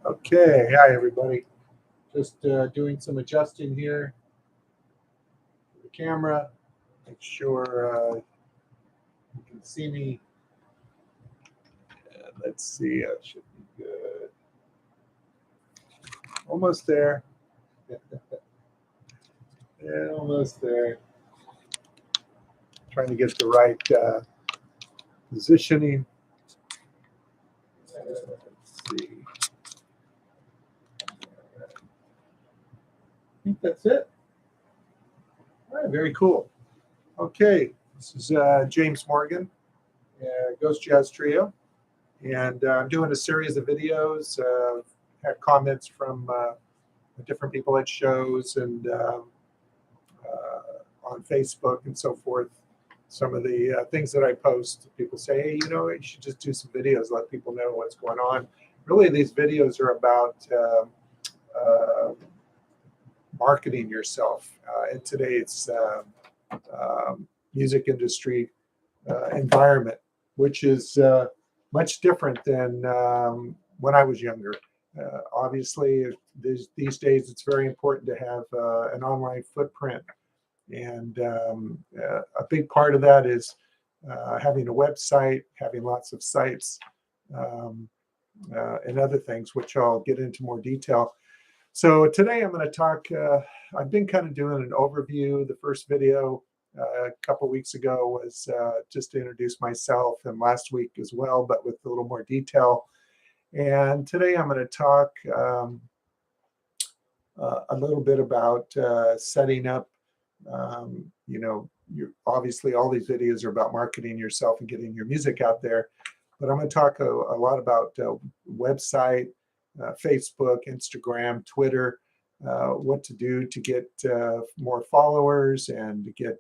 Okay, hi everybody. Just doing some adjusting here for the camera. Make sure you can see me. And let's see, it should be good. Almost there. Yeah, almost there. Trying to get the right positioning. Let's see. I think that's it. All right, very cool. Okay, this is James Morgan, Ghost Jazz Trio, and I'm doing a series of videos. Had comments from different people at shows and on Facebook and so forth. Some of the things that I post, people say, hey, you should just do some videos, let people know what's going on. Really, these videos are about marketing yourself in today's music industry environment, which is much different than when I was younger. Obviously, these days it's very important to have an online footprint. And a big part of that is having a website, having lots of sites, and other things, which I'll get into more detail. So today I'm going to talk, I've been kind of doing an overview. The first video a couple weeks ago was just to introduce myself, and last week as well, but with a little more detail. And today I'm going to talk a little bit about setting up, obviously all these videos are about marketing yourself and getting your music out there, but I'm going to talk a lot about website, Facebook, Instagram, Twitter, what to do to get more followers and to get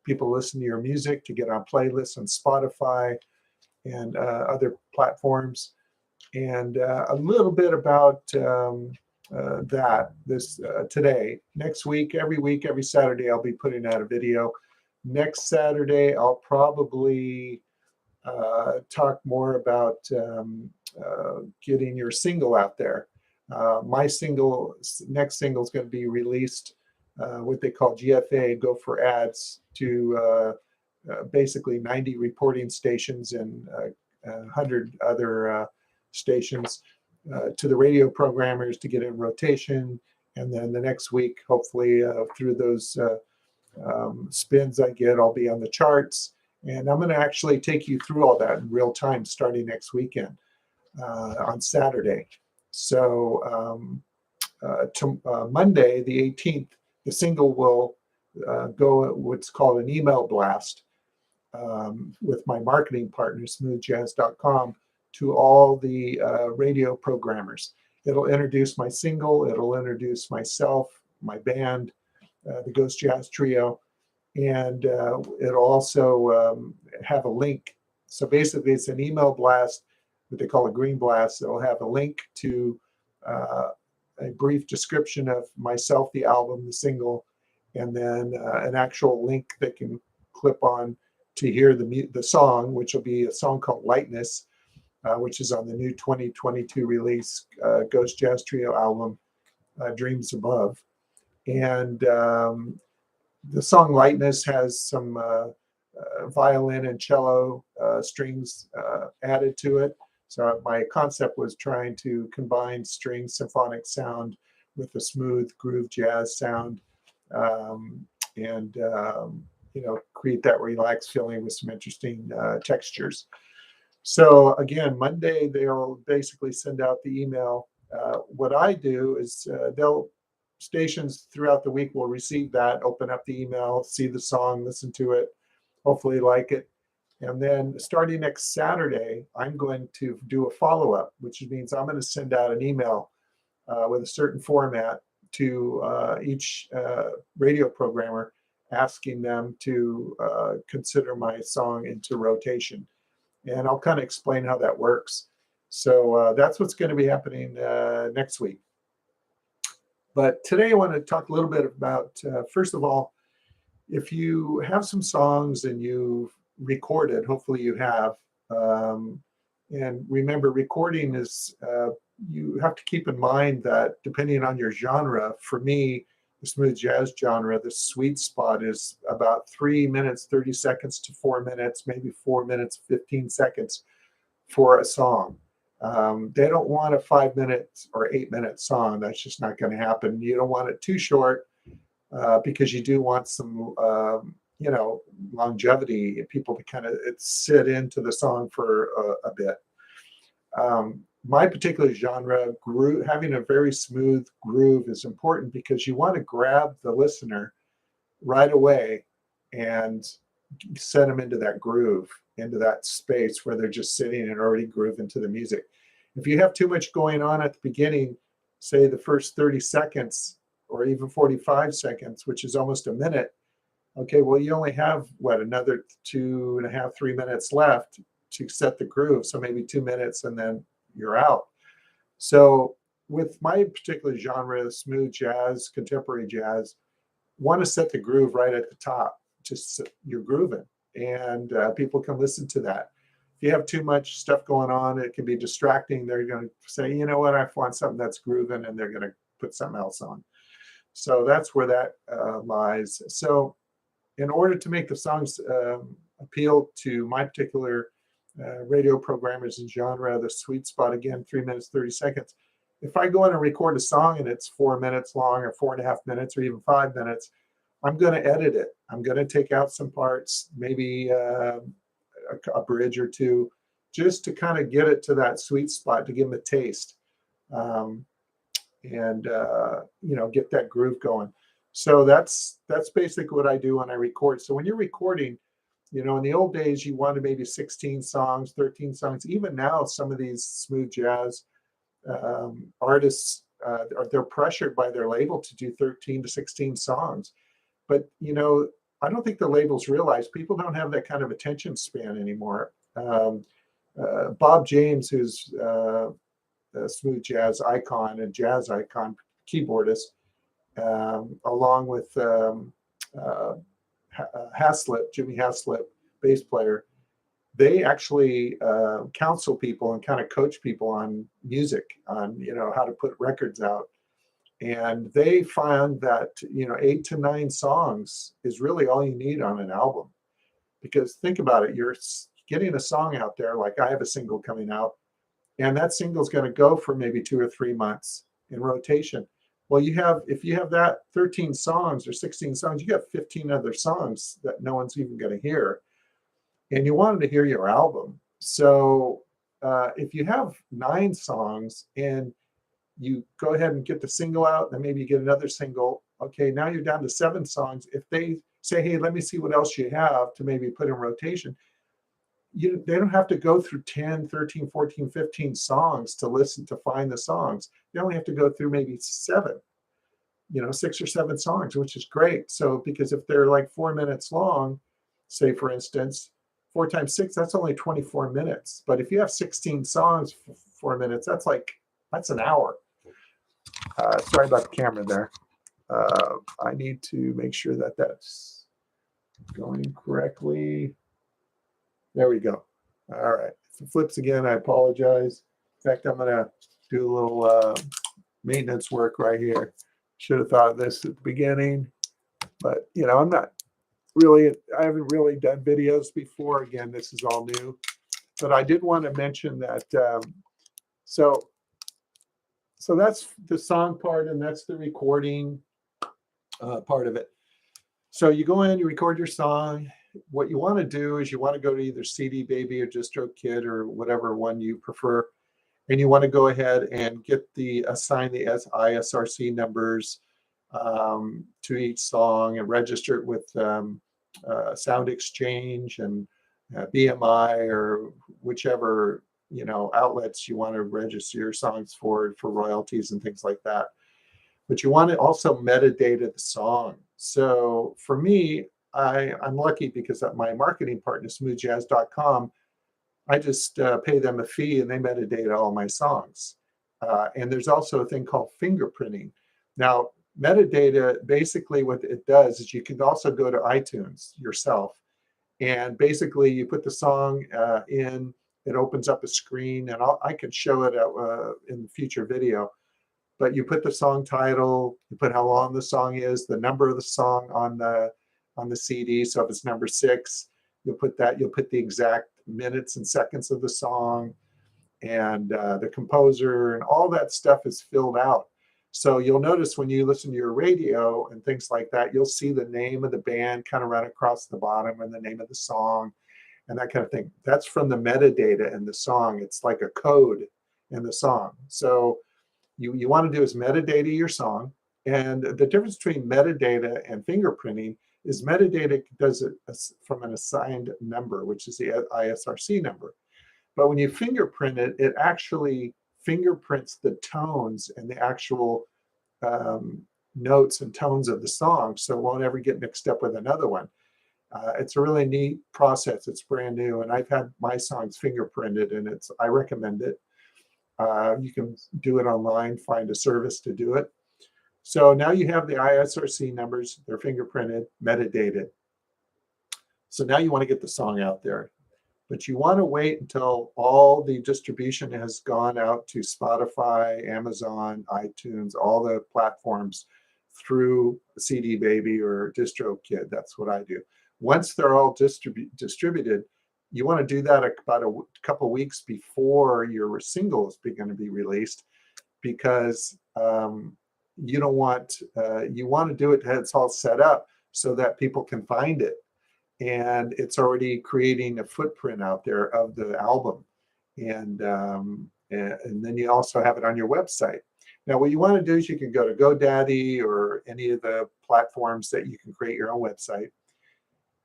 people listen to your music, to get on playlists on Spotify and other platforms, and a little bit about this today. Next week, every Saturday, I'll be putting out a video. Next Saturday, I'll probably talk more about getting your single out there. My next single is going to be released, what they call GFA, Go for Ads, to basically 90 reporting stations and 100 other stations, to the radio programmers to get in rotation. And then the next week, hopefully through those spins I get, I'll be on the charts. And I'm going to actually take you through all that in real time starting next weekend on Saturday. So Monday, the 18th, the single will go what's called an email blast with my marketing partner, smoothjazz.com, to all the radio programmers. It'll introduce my single, it'll introduce myself, my band, the Ghost Jazz Trio, and it'll also have a link. So basically it's an email blast, what they call a green blast. It'll have a link to a brief description of myself, the album, the single, and then an actual link that can clip on to hear the song, which will be a song called Lightness, which is on the new 2022 release Ghost Jazz Trio album, Dreams Above. And the song Lightness has some violin and cello strings added to it. So my concept was trying to combine string symphonic sound with a smooth groove jazz sound, and create that relaxed feeling with some interesting textures. So again, Monday, they'll basically send out the email. What I do is stations throughout the week will receive that, open up the email, see the song, listen to it, hopefully like it. And then starting next Saturday, I'm going to do a follow-up, which means I'm going to send out an email with a certain format to each radio programmer, asking them to consider my song into rotation. And I'll kind of explain how that works. So that's what's going to be happening next week. But today I want to talk a little bit about, first of all, if you have some songs and you've recorded, hopefully you have, and remember, recording is you have to keep in mind that depending on your genre, for me, the smooth jazz genre, the sweet spot is about 3 minutes, 30 seconds to 4 minutes, maybe 4 minutes, 15 seconds for a song. They don't want a 5 minute or 8 minute song. That's just not going to happen. You don't want it too short because you do want some, longevity, people to kind of sit into the song for a bit. My particular genre, groove, having a very smooth groove is important because you want to grab the listener right away and set them into that groove, into that space where they're just sitting and already grooving to the music. If you have too much going on at the beginning, say the first 30 seconds or even 45 seconds, which is almost a minute, okay, well, you only have another 2.5, 3 minutes left to set the groove. So maybe 2 minutes and then you're out. So with my particular genre, smooth jazz, contemporary jazz, want to set the groove right at the top. Just you're grooving, and people can listen to that. If you have too much stuff going on, it can be distracting. They're going to say, you know what, I want something that's grooving, and they're going to put something else on. So that's where that lies. So in order to make the songs appeal to my particular radio programmers and genre, the sweet spot, again, 3 minutes, 30 seconds. If I go in and record a song and it's 4 minutes long or 4.5 minutes or even 5 minutes, I'm going to edit it. I'm going to take out some parts, maybe a bridge or two, just to kind of get it to that sweet spot, to give them a taste, and get that groove going. So that's basically what I do when I record. So when you're recording, in the old days, you wanted maybe 16 songs, 13 songs. Even now, some of these smooth jazz artists, they're pressured by their label to do 13 to 16 songs. But, I don't think the labels realize people don't have that kind of attention span anymore. Bob James, who's a smooth jazz icon and jazz icon, keyboardist, along with Jimmy Haslip, bass player, they actually counsel people and kind of coach people on music, on how to put records out. And they found that 8 to 9 songs is really all you need on an album. Because think about it, you're getting a song out there, like I have a single coming out, and that single is going to go for maybe 2 or 3 months in rotation. Well, if you have that 13 songs or 16 songs, you got 15 other songs that no one's even going to hear, and you want them to hear your album. So if you have 9 songs and you go ahead and get the single out, then maybe you get another single. Okay, now you're down to 7 songs. If they say, hey, let me see what else you have to maybe put in rotation, they don't have to go through 10, 13, 14, 15 songs to find the songs. They only have to go through maybe 7, 6 or 7 songs, which is great. So because if they're like 4 minutes long, say for instance, 4 times 6, that's only 24 minutes. But if you have 16 songs for 4 minutes, that's an hour. Sorry about the camera there. I need to make sure that that's going correctly. There we go. All right. If it flips again, I apologize. In fact, I'm going to do a little maintenance work right here. Should have thought of this at the beginning, but I haven't really done videos before. Again, this is all new, but I did want to mention that. So that's the song part, and that's the recording part of it. So you go in, you record your song. What you want to do is you want to go to either CD Baby or DistroKid or whatever one you prefer, and you want to go ahead and assign the ISRC numbers to each song and register it with Sound Exchange and BMI or whichever outlets you want to register your songs for royalties and things like that. But you want to also metadata the song. So for me, I'm lucky because at my marketing partner, smoothjazz.com, I just pay them a fee and they metadata all my songs. And there's also a thing called fingerprinting. Now, metadata, basically what it does is you can also go to iTunes yourself. And basically you put the song in it opens up a screen, and I can show it in the future video. But you put the song title, you put how long the song is, the number of the song on the CD. So if it's number 6, you'll put that. You'll put the exact minutes and seconds of the song, and the composer, and all that stuff is filled out. So you'll notice when you listen to your radio and things like that, you'll see the name of the band kind of run across the bottom, and the name of the song, and that kind of thing. That's from the metadata in the song. It's like a code in the song. So you want to do is metadata your song. And the difference between metadata and fingerprinting is metadata does it from an assigned number, which is the ISRC number. But when you fingerprint it, it actually fingerprints the tones and the actual notes and tones of the song, so it won't ever get mixed up with another one. It's a really neat process. It's brand new, and I've had my songs fingerprinted, and I recommend it. You can do it online, find a service to do it. So now you have the ISRC numbers, they're fingerprinted, metadata. So now you want to get the song out there. But you want to wait until all the distribution has gone out to Spotify, Amazon, iTunes, all the platforms through CD Baby or DistroKid. That's what I do. Once they're all distributed, you want to do that about a couple weeks before your single is going to be released, because you don't want you want to do it. It's all set up so that people can find it, and it's already creating a footprint out there of the album, and then you also have it on your website. Now, what you want to do is you can go to GoDaddy or any of the platforms that you can create your own website.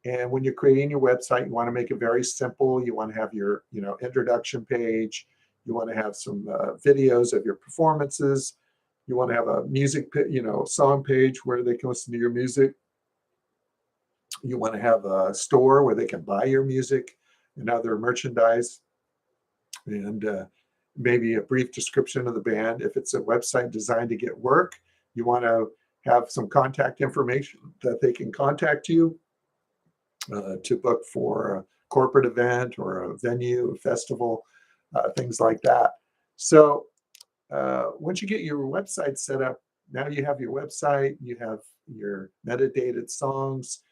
And when you're creating your website, you want to make it very simple. You want to have your introduction page. You want to have some videos of your performances. You want to have a music song page where they can listen to your music. You want to have a store where they can buy your music and other merchandise, and maybe a brief description of the band. If it's a website designed to get work, you want to have some contact information that they can contact you to book for a corporate event or a venue, a festival, things like that. So once you get your website set up, now you have your website, you have your metadata songs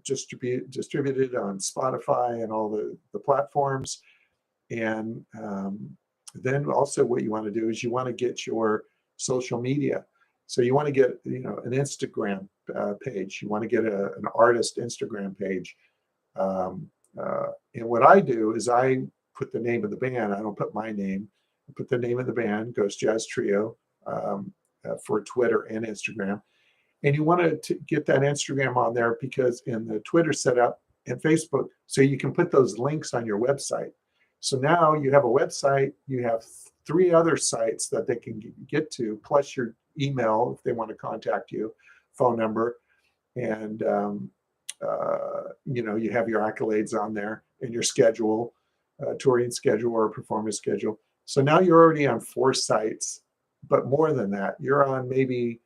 distributed on Spotify and all the platforms. And then also what you want to do is you want to get your social media. So you want to get an Instagram page. You want to get an artist Instagram page. And what I do is I put the name of the band. I don't put my name. I put the name of the band, Ghost Jazz Trio, for Twitter and Instagram. And you want to get that Instagram on there because in the Twitter setup and Facebook, so you can put those links on your website. So now you have a website, you have 3 other sites that they can get to, plus your email if they want to contact you, phone number, and you have your accolades on there and your schedule, touring schedule or performance schedule. So now you're already on 4 sites, but more than that, you're on maybe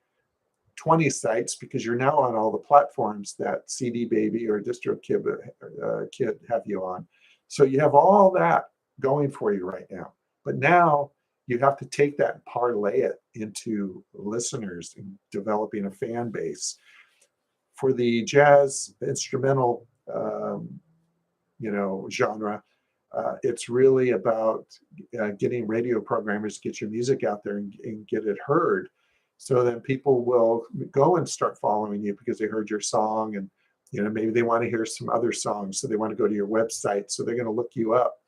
20 sites because you're now on all the platforms that CD Baby or DistroKid have you on. So you have all that going for you right now. But now you have to take that and parlay it into listeners and developing a fan base. For the jazz instrumental, genre, it's really about getting radio programmers to get your music out there and get it heard. So then people will go and start following you because they heard your song, and maybe they want to hear some other songs, so they want to go to your website. So they're going to look you up.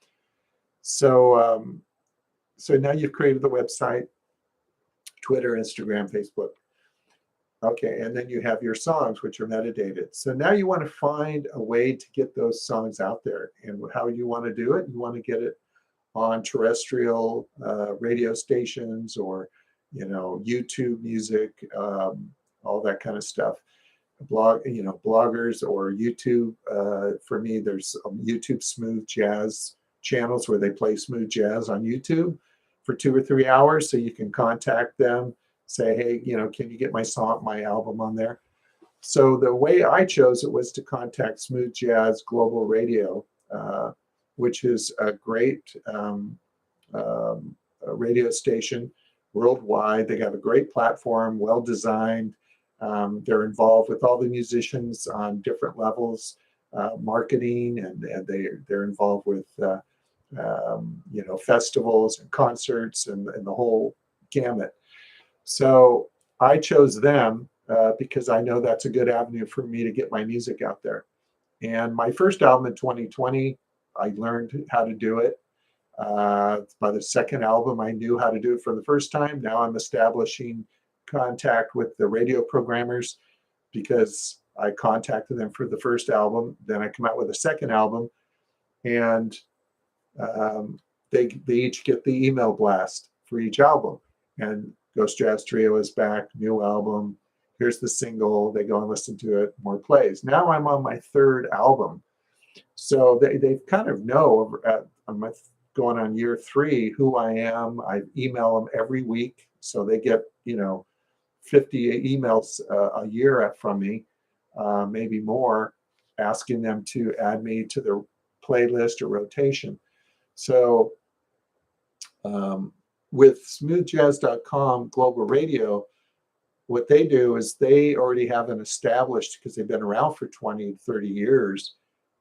So so now you've created the website, Twitter, Instagram, Facebook. Okay, and then you have your songs, which are metadated. So now you want to find a way to get those songs out there. And how you want to do it, you want to get it on terrestrial radio stations or YouTube music, all that kind of stuff. Bloggers or YouTube. For me, there's YouTube smooth jazz channels where they play smooth jazz on YouTube for 2 or 3 hours. So you can contact them, say, hey, can you get my album on there? So the way I chose it was to contact Smooth Jazz Global Radio which is a great radio station worldwide. They have a great platform, well designed. They're involved with all the musicians on different levels, marketing, and they're involved with festivals and concerts and the whole gamut. So I chose them because I know that's a good avenue for me to get my music out there. And my first album in 2020, I learned how to do it. By the second album, I knew how to do it for the first time. Now I'm establishing contact with the radio programmers because I contacted them for the first album. Then I come out with a second album, and they each get the email blast for each album. And Ghost Jazz Trio is back, new album. Here's the single. They go and listen to it, more plays. Now I'm on my third album. So they kind of know I'm going on year 3 who I am. I email them every week. So they get, 50 emails a year from me, maybe more, asking them to add me to their playlist or rotation. So with smoothjazz.com Global Radio, what they do is they already have an established, because they've been around for 20, 30 years,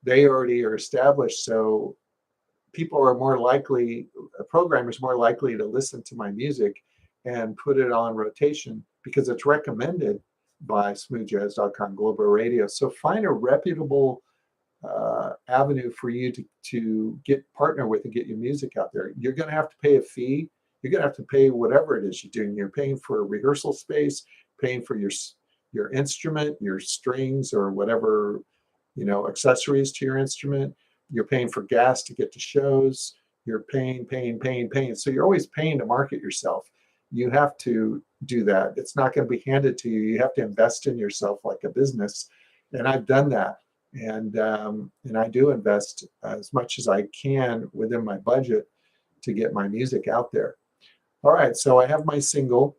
they already are established. So people are more likely, programmers more likely to listen to my music and put it on rotation because it's recommended by smoothjazz.com Global Radio. So find a reputable avenue for you to get partner with and get your music out there. You're going to have to pay a fee. You're going to have to pay whatever it is you're doing. You're paying for a rehearsal space, paying for your instrument, your strings, or whatever, accessories to your instrument. You're paying for gas to get to shows. You're paying. So you're always paying to market yourself. You have to do that. It's not going to be handed to you. You have to invest in yourself like a business. And I've done that. And I do invest as much as I can within my budget to get my music out there. All right, so I have my single,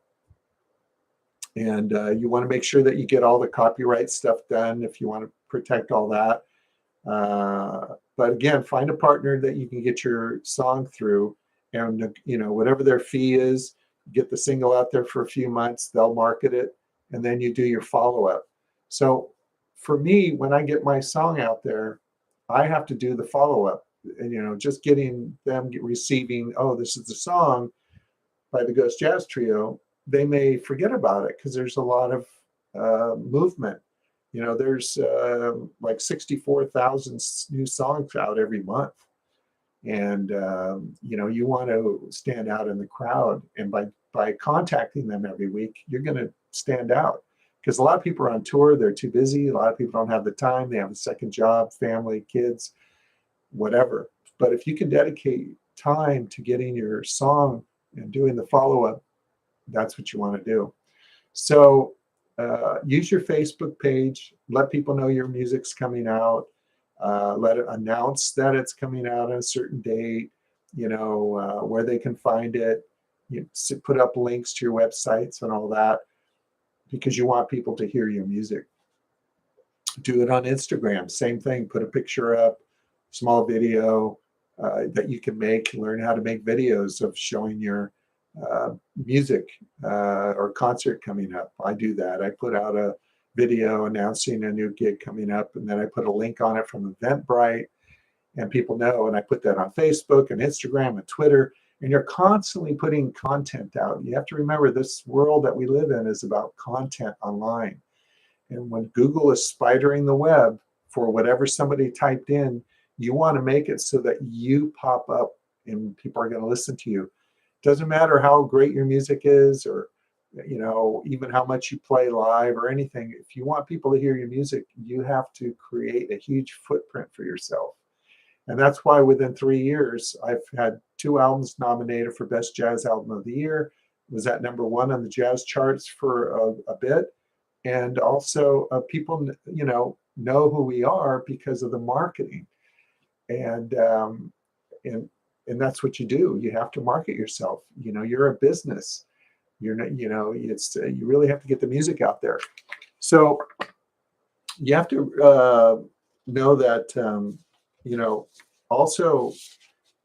and you want to make sure that you get all the copyright stuff done if you want to protect all that. But again, find a partner that you can get your song through, and whatever their fee is, get the single out there for a few months. They'll market it, and then you do your follow-up. So for me, when I get my song out there, I have to do the follow-up. And just getting them receiving, oh, this is the song by the Ghost Jazz Trio, they may forget about it because there's a lot of movement. There's like 64,000 new songs out every month. And, you want to stand out in the crowd. And by contacting them every week, you're going to stand out. Because a lot of people are on tour, they're too busy. A lot of people don't have the time. They have a second job, family, kids, whatever. But if you can dedicate time to getting your song and doing the follow-up, that's what you want to do. So use your Facebook page. Let people know your music's coming out. Let it announce that it's coming out on a certain date, where they can find it. You put up links to your websites and all that, because you want people to hear your music. Do it on Instagram. Same thing. Put a picture up, small video that you can make. Learn how to make videos of showing your music or concert coming up. I do that. I put out a video announcing a new gig coming up, and then I put a link on it from Eventbrite, and people know. And I put that on Facebook and Instagram and Twitter. And you're constantly putting content out. You have to remember, this world that we live in is about content online. And when Google is spidering the web for whatever somebody typed in, you want to make it so that you pop up and people are going to listen to you. Doesn't matter how great your music is, or even how much you play live or anything. If you want people to hear your music, you have to create a huge footprint for yourself. And that's why within 3 years, I've had 2 albums nominated for Best Jazz Album of the Year. Was at number 1 on the jazz charts for a bit. And also people, know who we are because of the marketing. And that's what you do. You have to market yourself. You're a business. You're not, you really have to get the music out there. So you have to know that, Also,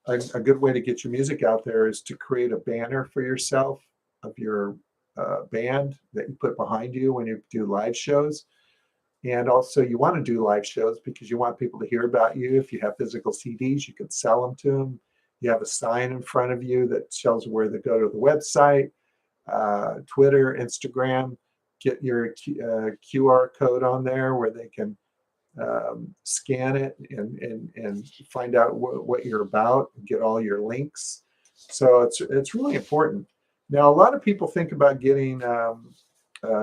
a good way to get your music out there is to create a banner for yourself of your band that you put behind you when you do live shows. And also, you want to do live shows because you want people to hear about you. If you have physical CDs, you can sell them to them. You have a sign in front of you that shows where they go to the website, Twitter, Instagram. Get your QR code on there where they can scan it and find out what you're about and get all your links. So it's really important. Now, a lot of people think about getting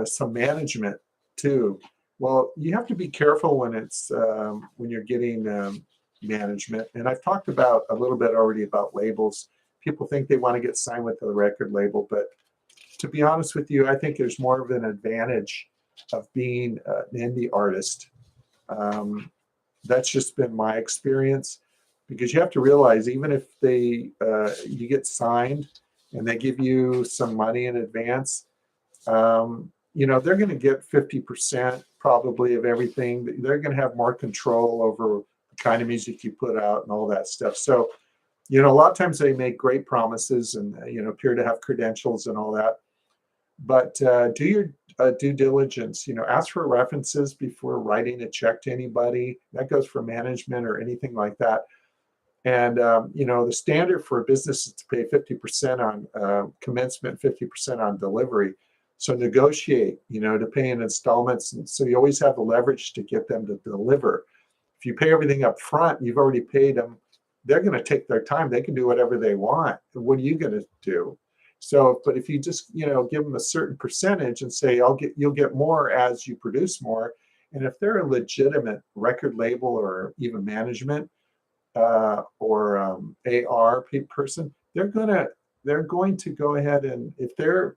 some management too. Well, you have to be careful when it's when you're getting management. And I've talked about a little bit already about labels. People think they want to get signed with a record label, but to be honest with you, I think there's more of an advantage of being an indie artist. That's just been my experience, because you have to realize, even if you get signed and they give you some money in advance, they're going to get 50% probably of everything. They're going to have more control over the kind of music you put out and all that stuff. So, a lot of times they make great promises and, appear to have credentials and all that. But do your due diligence. Ask for references before writing a check to anybody. That goes for management or anything like that. And the standard for a business is to pay 50% on commencement, 50% on delivery. So negotiate, to pay in installments, and so you always have the leverage to get them to deliver. If you pay everything up front, you've already paid them. They're going to take their time. They can do whatever they want. What are you going to do? So, but if you just, give them a certain percentage and say, you'll get more as you produce more. And if they're a legitimate record label or even management or AR person, they're going to go ahead, and if they're,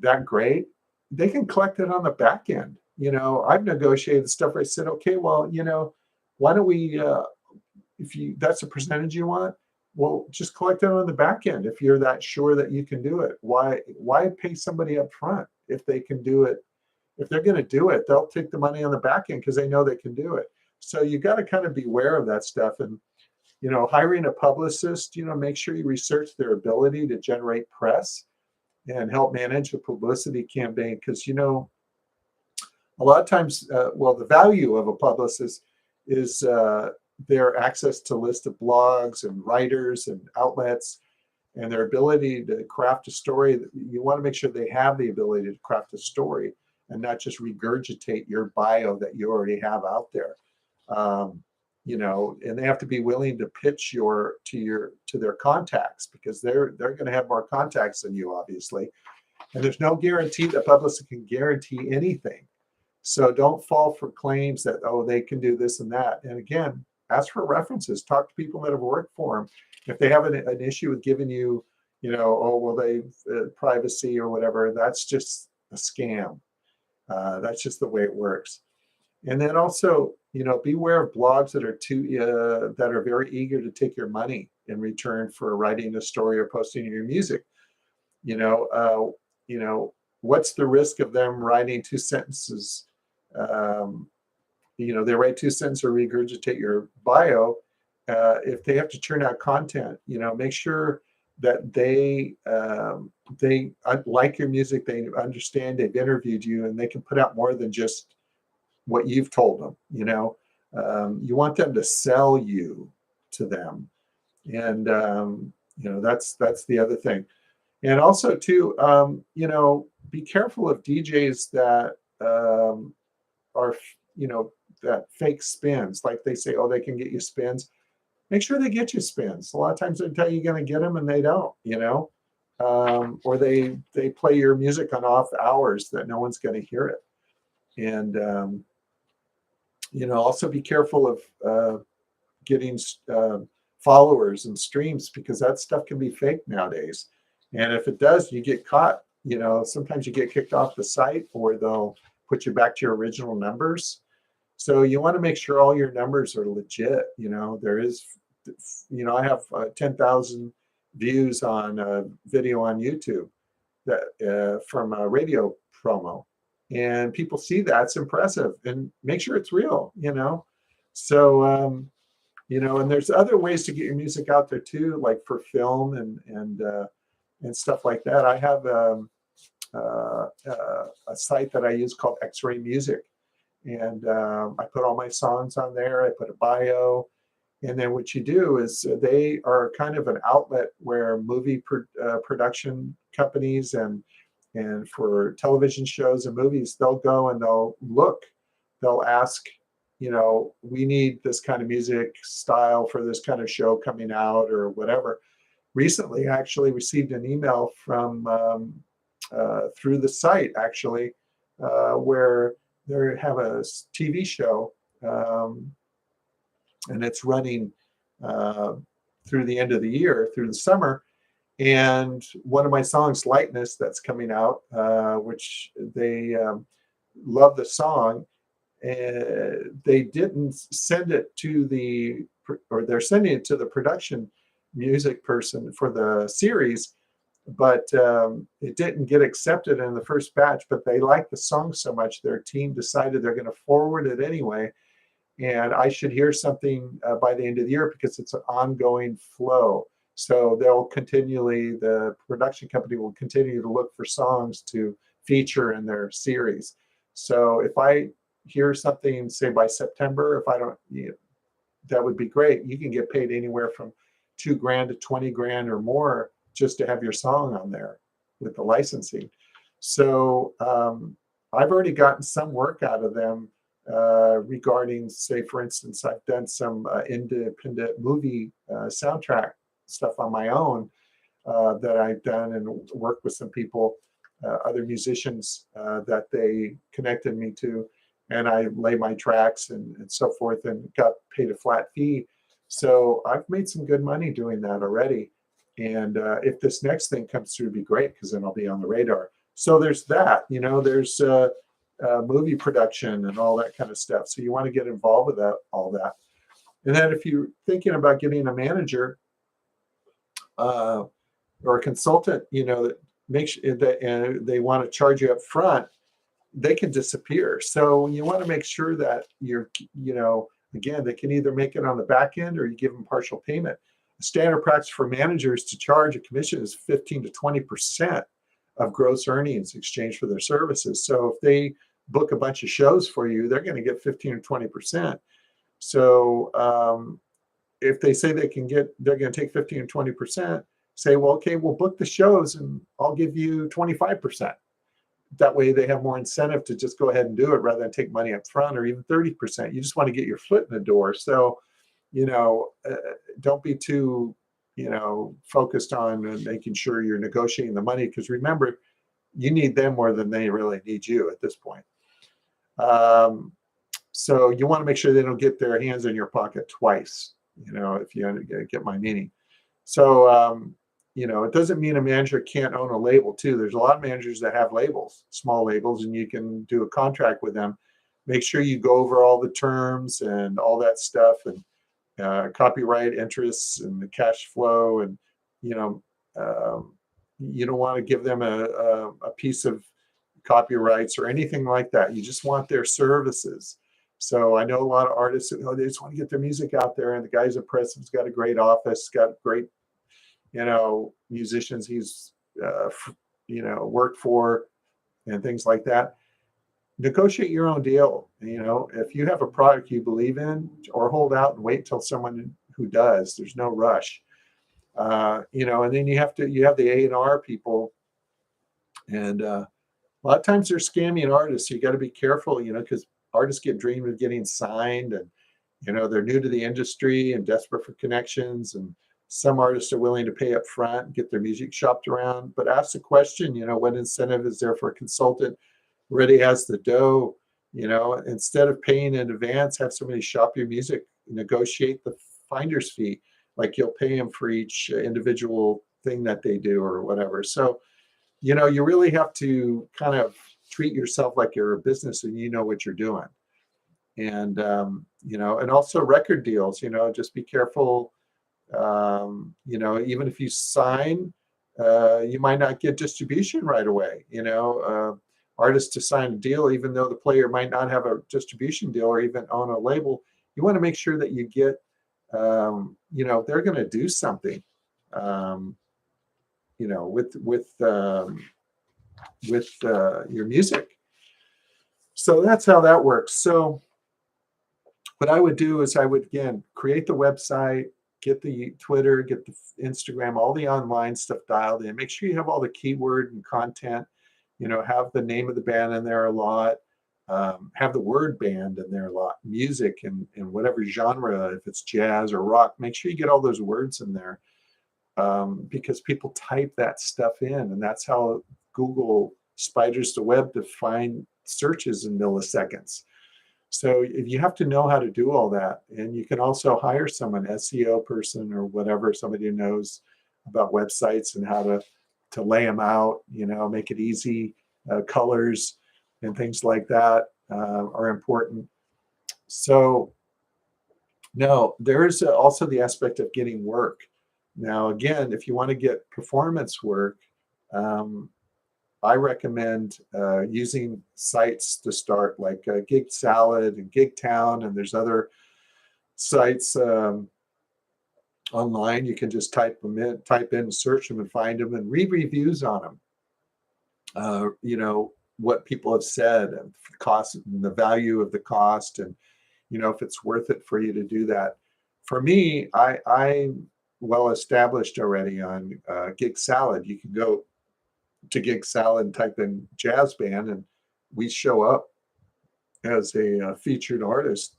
that great, they can collect it on the back end. I've negotiated stuff where I said, okay, well, why don't we, if that's a percentage you want, well, just collect it on the back end. If you're that sure that you can do it, why pay somebody up front if they can do it? If they're going to do it, they'll take the money on the back end because they know they can do it. So you got to kind of beware of that stuff. And, hiring a publicist, make sure you research their ability to generate press and help manage a publicity campaign. Because, a lot of times, the value of a publicist is their access to list of blogs and writers and outlets, and their ability to craft a story. You want to make sure they have the ability to craft a story and not just regurgitate your bio that you already have out there. And they have to be willing to pitch to their contacts, because they're going to have more contacts than you, obviously. And there's no guarantee that publicists can guarantee anything. So don't fall for claims that, they can do this and that. And again, ask for references. Talk to people that have worked for them. If they have an issue with giving you, privacy or whatever, that's just a scam. That's just the way it works. And then also, beware of blogs that are very eager to take your money in return for writing a story or posting your music. What's the risk of them writing two sentences? They write two sentences or regurgitate your bio. If they have to churn out content, make sure that they like your music, they understand, they've interviewed you, and they can put out more than just what you've told them. You want them to sell you to them, and that's the other thing. And also too, be careful of DJs that are, that fake spins. Like they say, they can get you spins. Make sure they get you spins. A lot of times they tell you you're going to get them and they don't, or they play your music on off hours that no one's going to hear it. And, also be careful of getting followers and streams, because that stuff can be fake nowadays. And if it does, you get caught. Sometimes you get kicked off the site, or they'll put you back to your original numbers. So you want to make sure all your numbers are legit. There is, I have 10,000 views on a video on YouTube that from a radio promo, and people see that's impressive, and make sure it's real. So And there's other ways to get your music out there too, like for film and stuff like that. I have a site that I use called X-Ray Music, and I put all my songs on there. I put a bio, and then what you do is they are kind of an outlet where movie production companies and for television shows and movies, they'll go and they'll ask, we need this kind of music style for this kind of show coming out or whatever. Recently, I actually received an email from through the site actually, where they have a TV show, and it's running through the end of the year, through the summer. And one of my songs, Lightness, that's coming out, which they love the song. They didn't send it to they're sending it to the production music person for the series, but it didn't get accepted in the first batch. But they liked the song so much, their team decided they're going to forward it anyway. And I should hear something by the end of the year because it's an ongoing flow. So the production company will continue to look for songs to feature in their series. So if I hear something, say by September, if I don't, that would be great. You can get paid anywhere from $2,000 to $20,000 or more just to have your song on there with the licensing. So I've already gotten some work out of them regarding, say, for instance, I've done some independent movie soundtrack stuff on my own that I've done and worked with some people, other musicians that they connected me to, and I lay my tracks and so forth and got paid a flat fee. So I've made some good money doing that already. And if this next thing comes through, it'd be great because then I'll be on the radar. So there's that, there's movie production and all that kind of stuff. So you want to get involved with all that. And then if you're thinking about getting a manager or a consultant, that makes that they want to charge you up front, they can disappear. So you want to make sure that again, they can either make it on the back end or you give them partial payment. The standard practice for managers to charge a commission is 15 to 20% of gross earnings in exchange for their services. So if they book a bunch of shows for you, they're going to get 15 or 20%. So if they say they're going to take 15 or 20%, say, well, okay, we'll book the shows and I'll give you 25%. That way they have more incentive to just go ahead and do it rather than take money up front or even 30%. You just want to get your foot in the door. So, don't be too, focused on making sure you're negotiating the money, because remember, you need them more than they really need you at this point. So you want to make sure they don't get their hands in your pocket twice, if you get my meaning. So, it doesn't mean a manager can't own a label too. There's a lot of managers that have labels, small labels, and you can do a contract with them. Make sure you go over all the terms and all that stuff, and copyright interests and the cash flow. And, you don't want to give them a piece of copyrights or anything like that. You just want their services. So I know a lot of artists, they just want to get their music out there, and the guy's impressive. He's got a great office, got great, musicians he's, worked for and things like that. Negotiate your own deal. If you have a product you believe in, or hold out and wait till someone who does. There's no rush. And then you have the A&R people, and a lot of times they're scamming artists. So you got to be careful, because artists get dreamed of getting signed, and they're new to the industry and desperate for connections, and some artists are willing to pay up front and get their music shopped around. But ask the question, what incentive is there for a consultant who already has the dough? Instead of paying in advance, have somebody shop your music, negotiate the finder's fee, like you'll pay them for each individual thing that they do or whatever. So, you really have to kind of treat yourself like you're a business and you know what you're doing. And, and also record deals, just be careful. Even if you sign, you might not get distribution right away. Artists to sign a deal, even though the player might not have a distribution deal or even own a label, you want to make sure that you get they're going to do something, um, with your music. So that's how that works. So what I would do is I would, again, create the website, get the Twitter, get the Instagram, all the online stuff dialed in. Make sure you have all the keyword and content, have the name of the band in there a lot, have the word band in there a lot, music and whatever genre, if it's jazz or rock, make sure you get all those words in there, because people type that stuff in, and that's how Google spiders the web to find searches in milliseconds. So you have to know how to do all that. And you can also hire someone, SEO person or whatever, somebody who knows about websites and how to lay them out, make it easy. Colors and things like that are important. So now there's also the aspect of getting work. Now, again, if you want to get performance work, um, I recommend using sites to start, like Gig Salad and Gig Town, and there's other sites online. You can just type in, search them, and find them, and read reviews on them. What people have said, and the cost and the value of the cost, and if it's worth it for you to do that. For me, I'm well established already on Gig Salad. You can go to Gig Salad and type in jazz band, and we show up as a featured artist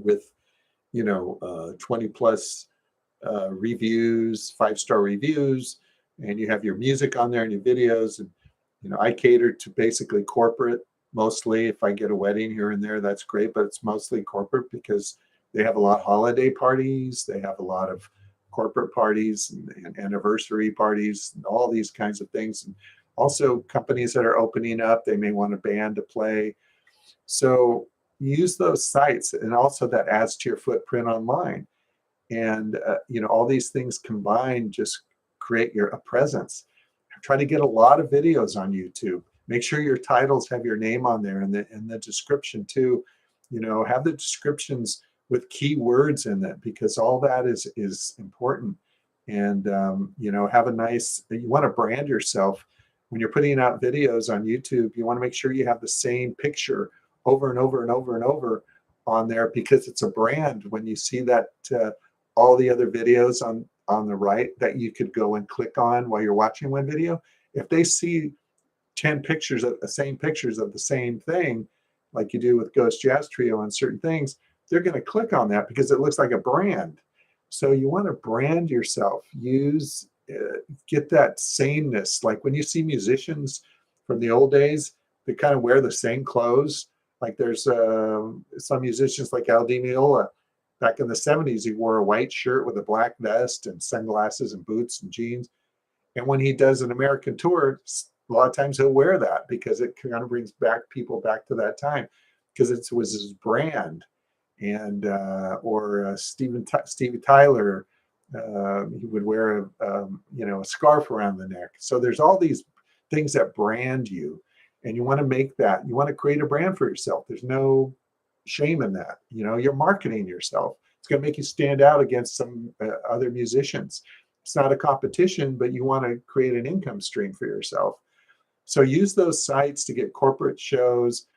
with 20 plus reviews, 5-star reviews, and you have your music on there and your videos. And I cater to basically corporate mostly. If I get a wedding here and there, that's great, but it's mostly corporate because they have a lot of holiday parties, they have a lot of corporate parties and anniversary parties and all these kinds of things. And also companies that are opening up, they may want a band to play. So use those sites, and also that adds to your footprint online. And all these things combined just create a presence. Try to get a lot of videos on YouTube. Make sure your titles have your name on there, and the description too. Have the descriptions with keywords in it, because all that is important. And have a nice. You want to brand yourself when you're putting out videos on YouTube. You want to make sure you have the same picture over and over and over and over on there, because it's a brand. When you see that all the other videos on the right that you could go and click on while you're watching one video, if they see 10 pictures of the same thing, like you do with Ghost Jazz Trio on certain things, they're going to click on that because it looks like a brand. So you want to brand yourself. Get that sameness. Like when you see musicians from the old days, they kind of wear the same clothes. Like there's some musicians like Al Di Meola. Back in the 70s, he wore a white shirt with a black vest and sunglasses and boots and jeans. And when he does an American tour, a lot of times he'll wear that because it kind of brings people back to that time, because it was his brand. And or Stevie Tyler, he would wear a scarf around the neck. So there's all these things that brand you, and you want to make that. You want to create a brand for yourself. There's no shame in that. You're marketing yourself. It's going to make you stand out against some other musicians. It's not a competition, but you want to create an income stream for yourself. So use those sites to get corporate shows.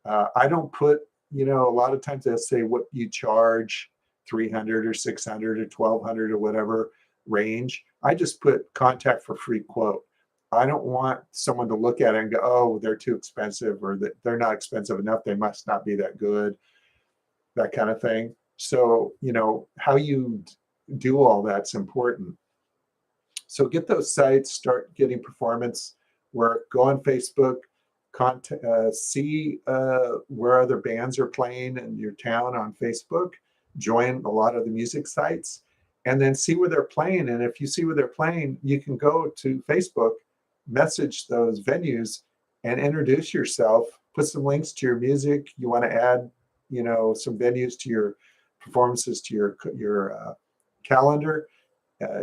I don't put, a lot of times they'll say what you charge, 300 or 600 or 1200 or whatever range. I just put contact for free quote. I don't want someone to look at it and go, oh, they're too expensive, or that they're not expensive enough, they must not be that good, that kind of thing. So, how you do all that's important. So get those sites, start getting performance work, go on Facebook, see where other bands are playing in your town on Facebook, join a lot of the music sites, and then see where they're playing. And if you see where they're playing, you can go to Facebook, message those venues, and introduce yourself, put some links to your music. You want to add, some venues to your performances to your calendar.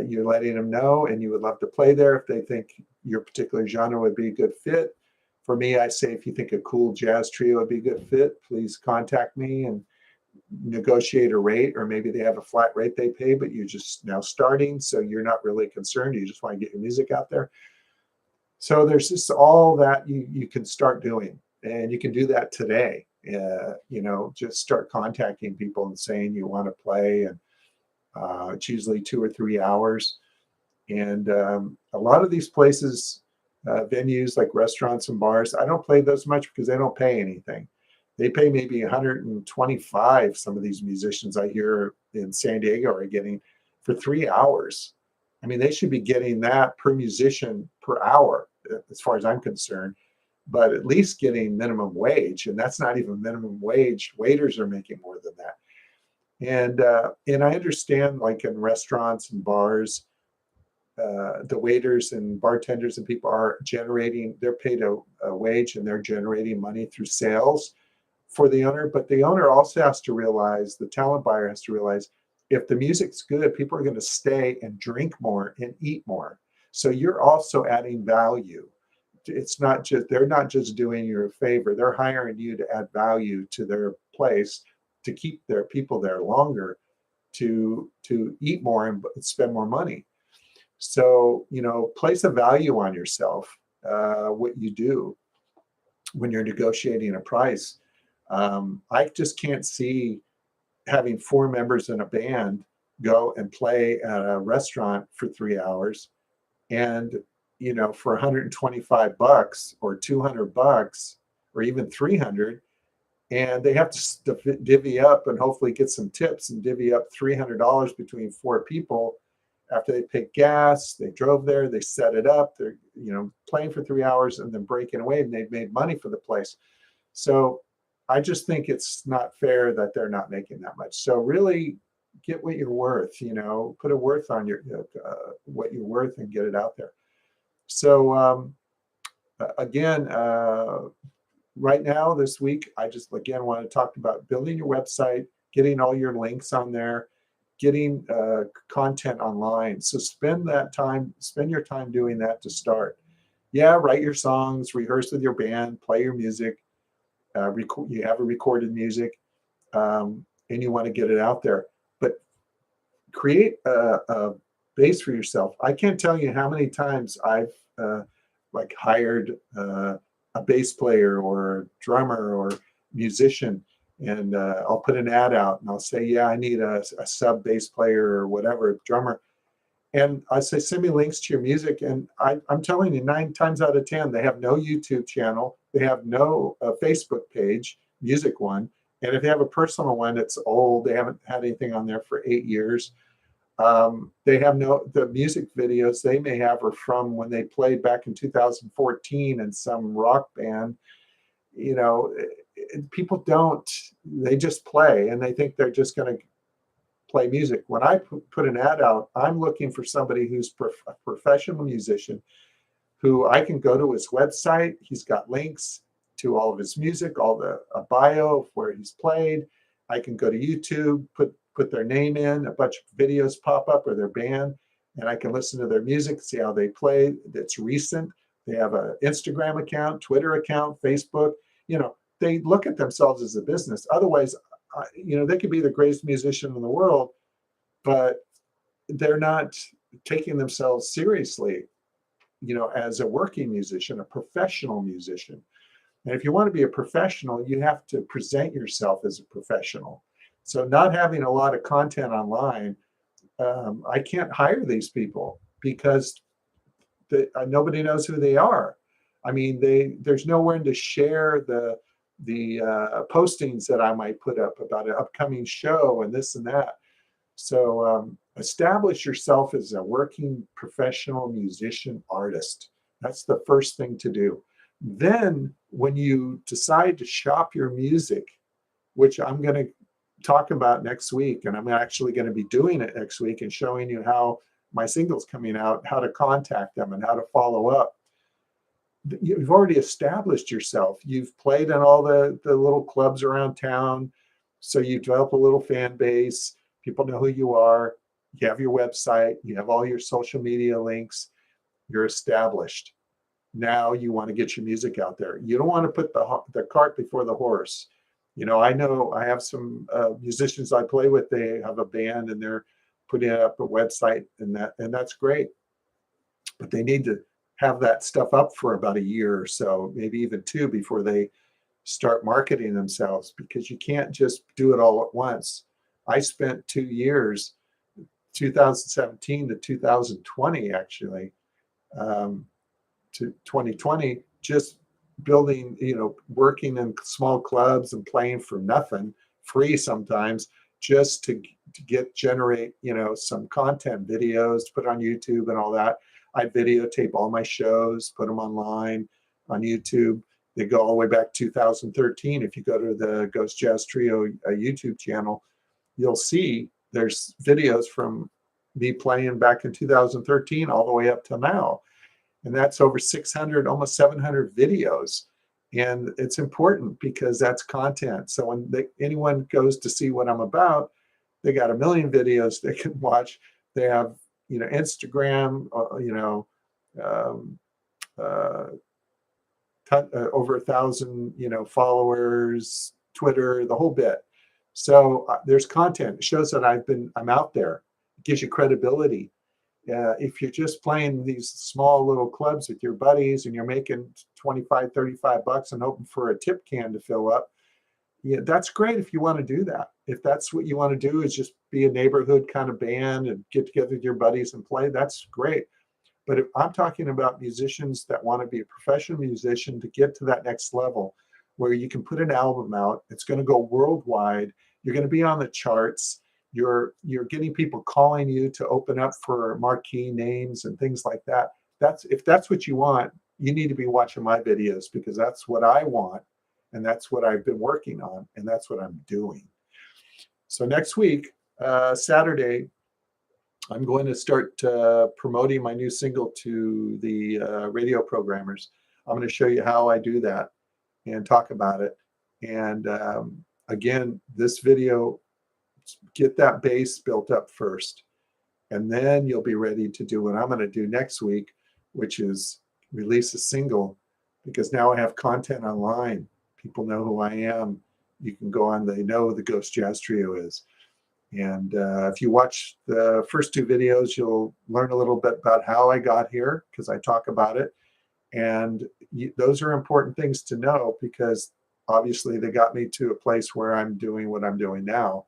You're letting them know, and you would love to play there if they think your particular genre would be a good fit. For me, I say if you think a cool jazz trio would be a good fit, please contact me, and negotiate a rate, or maybe they have a flat rate they pay, but you're just now starting, so you're not really concerned. You just want to get your music out there. So there's just all that you can start doing, and you can do that today. Just start contacting people and saying you want to play, and it's usually 2 or 3 hours. And a lot of these places, venues like restaurants and bars, I don't play those much because they don't pay anything. They pay maybe 125. Some of these musicians I hear in San Diego are getting for 3 hours. I mean, they should be getting that per musician per hour, as far as I'm concerned, but at least getting minimum wage. And that's not even minimum wage. Waiters are making more than that. And I understand, like in restaurants and bars, the waiters and bartenders and people are they're paid a wage, and they're generating money through sales for the owner. But the owner also has to realize, the talent buyer has to realize, if the music's good, people are going to stay and drink more and eat more. So you're also adding value. It's not just, they're not just doing you a favor, they're hiring you to add value to their place, to keep their people there longer, to eat more and spend more money. So, place a value on yourself, what you do when you're negotiating a price. I just can't see having 4 members in a band go and play at a restaurant for 3 hours, and for $125 or $200 or even 300, and they have to divvy up and hopefully get some tips and divvy up $300 between 4 people. After they paid gas, they drove there, they set it up, they're playing for 3 hours and then breaking away, and they've made money for the place. So I just think it's not fair that they're not making that much. So really get what you're worth, put a worth on your what you're worth and get it out there. So again, right now this week, I just again want to talk about building your website, getting all your links on there, getting content online. So spend your time doing that to start. Yeah, write your songs, rehearse with your band, play your music. You have a recorded music, and you want to get it out there. But create a base for yourself. I can't tell you how many times I've hired a bass player or a drummer or musician, and I'll put an ad out and I'll say, yeah, I need a sub bass player or whatever, drummer. And I say, send me links to your music. And I'm telling you, 9 times out of 10, they have no YouTube channel. They have no Facebook page, music one. And if they have a personal one, it's old. They haven't had anything on there for 8 years. They have the music videos they may have are from when they played back in 2014 in some rock band. People they just play, and they think they're just going to play music. When I put an ad out, I'm looking for somebody who's a professional musician, who I can go to his website. He's got links to all of his music, a bio of where he's played. I can go to YouTube, put their name in, a bunch of videos pop up, or their band, and I can listen to their music, see how they play. That's recent. They have an Instagram account, Twitter account, Facebook. They look at themselves as a business. Otherwise, they could be the greatest musician in the world, but they're not taking themselves seriously, as a working musician, a professional musician. And if you want to be a professional, you have to present yourself as a professional. So not having a lot of content online, I can't hire these people because nobody knows who they are. I mean, there's nowhere to share the postings that I might put up about an upcoming show and this and that. So establish yourself as a working professional musician artist. That's the first thing to do. Then when you decide to shop your music, which I'm going to talk about next week, and I'm actually going to be doing it next week and showing you how my single's coming out, how to contact them and how to follow up. You've already established yourself. You've played in all the little clubs around town. So you develop a little fan base. People know who you are. You have your website. You have all your social media links. You're established. Now you want to get your music out there. You don't want to put the cart before the horse. I know I have some musicians I play with. They have a band and they're putting up a website, and that's great. But they need to have that stuff up for about a year or so, maybe even two, before they start marketing themselves, because you can't just do it all at once. I spent 2 years, 2017 to 2020, actually, to 2020, just building, working in small clubs and playing for nothing, free sometimes, just to generate, some content, videos to put on YouTube and all that. I videotape all my shows, put them online on YouTube. They go all the way back to 2013. If you go to the Ghost Jazz Trio YouTube channel, you'll see there's videos from me playing back in 2013 all the way up to now. And that's over 600, almost 700 videos. And it's important because that's content. So when anyone goes to see what I'm about, they got a million videos they can watch. They have, Instagram, um, uh, over 1,000, followers, Twitter, the whole bit. So there's content. It shows that I'm out there. It gives you credibility. If you're just playing these small little clubs with your buddies and you're making 25, 35 bucks and hoping for a tip can to fill up, yeah, that's great if you want to do that. If that's what you want to do, is just be a neighborhood kind of band and get together with your buddies and play, that's great. But if I'm talking about musicians that want to be a professional musician to get to that next level where you can put an album out, it's going to go worldwide, you're going to be on the charts, you're getting people calling you to open up for marquee names and things like that. If that's what you want, you need to be watching my videos, because that's what I want, and that's what I've been working on, and that's what I'm doing. So next week, Saturday, I'm going to start promoting my new single to the radio programmers. I'm going to show you how I do that and talk about it. And again, this video, get that base built up first, and then you'll be ready to do what I'm going to do next week, which is release a single, because now I have content online. People know who I am. You can go on, they know who the Ghost Jazz Trio is. And if you watch the first two videos, you'll learn a little bit about how I got here, because I talk about it. And those are important things to know, because obviously they got me to a place where I'm doing what I'm doing now.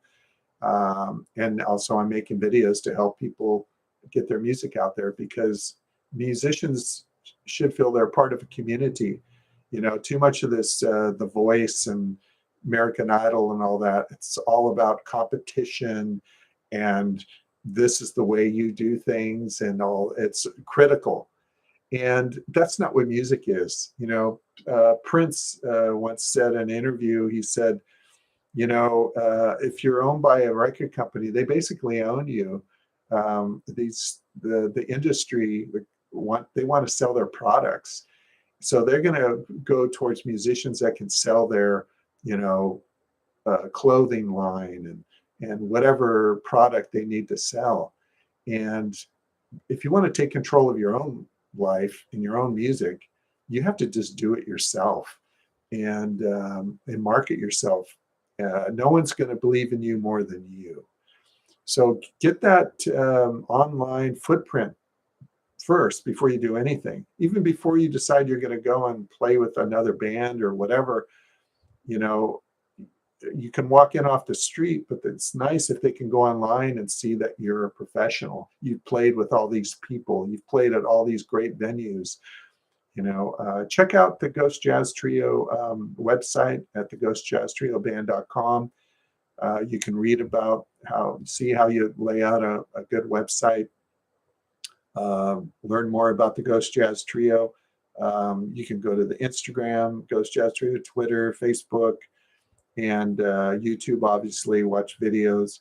And also I'm making videos to help people get their music out there, because musicians should feel they're part of a community. Too much of this, The Voice and American Idol and all that, it's all about competition, and this is the way you do things, and all, it's critical. And that's not what music is. Prince once said in an interview, he said, if you're owned by a record company, they basically own you. The industry they want to sell their products, so they're going to go towards musicians that can sell their, clothing line and whatever product they need to sell. And if you want to take control of your own life and your own music, you have to just do it yourself and market yourself. No one's going to believe in you more than you. So get that online footprint first before you do anything. Even before you decide you're going to go and play with another band or whatever, you can walk in off the street, but it's nice if they can go online and see that you're a professional. You've played with all these people. You've played at all these great venues. Check out the Ghost Jazz Trio website at theghostjazztrioband.com. You can read about see how you lay out a good website. Learn more about the Ghost Jazz Trio. You can go to the Instagram, Ghost Jazz Trio, Twitter, Facebook, and YouTube, obviously, watch videos,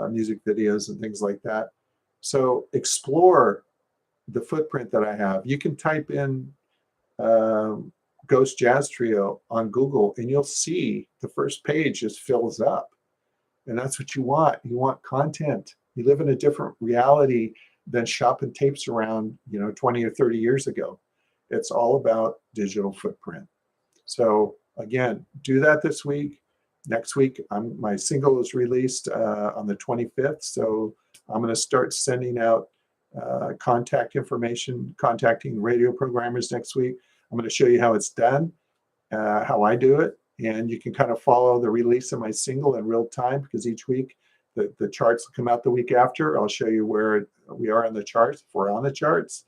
music videos and things like that. So explore the footprint that I have. You can type in Ghost Jazz Trio on Google, and you'll see the first page just fills up. And that's what you want. You want content. You live in a different reality than shopping tapes around, 20 or 30 years ago. It's all about digital footprint. So again, do that this week. Next week, my single is released on the 25th. So I'm going to start sending out contact information, contacting radio programmers next week. I'm going to show you how it's done, how I do it. And you can kind of follow the release of my single in real time, because each week the charts will come out the week after. I'll show you where we are on the charts, if we're on the charts,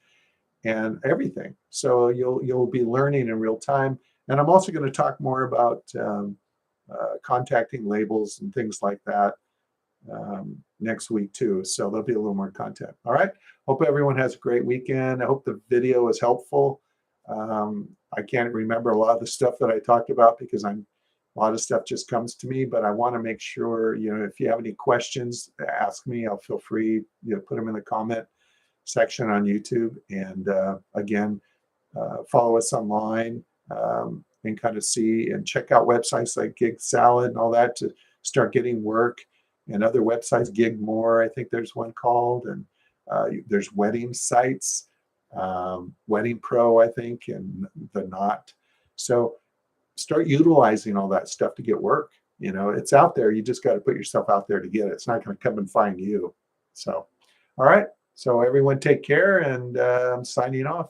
and everything. So you'll be learning in real time. And I'm also going to talk more about contacting labels and things like that next week too. So there'll be a little more content. All right. Hope everyone has a great weekend. I hope the video is helpful. I can't remember a lot of the stuff that I talked about because a lot of stuff just comes to me, but I want to make sure, if you have any questions, ask me. I'll feel free, put them in the comment section on YouTube. And again, follow us online and kind of see and check out websites like Gig Salad and all that to start getting work, and other websites, Gig More, I think there's one called, and there's wedding sites, Wedding Pro, I think, and The Knot. So start utilizing all that stuff to get work. It's out there. You just got to put yourself out there to get it. It's not going to come and find you. So, all right. So everyone take care, and I'm signing off.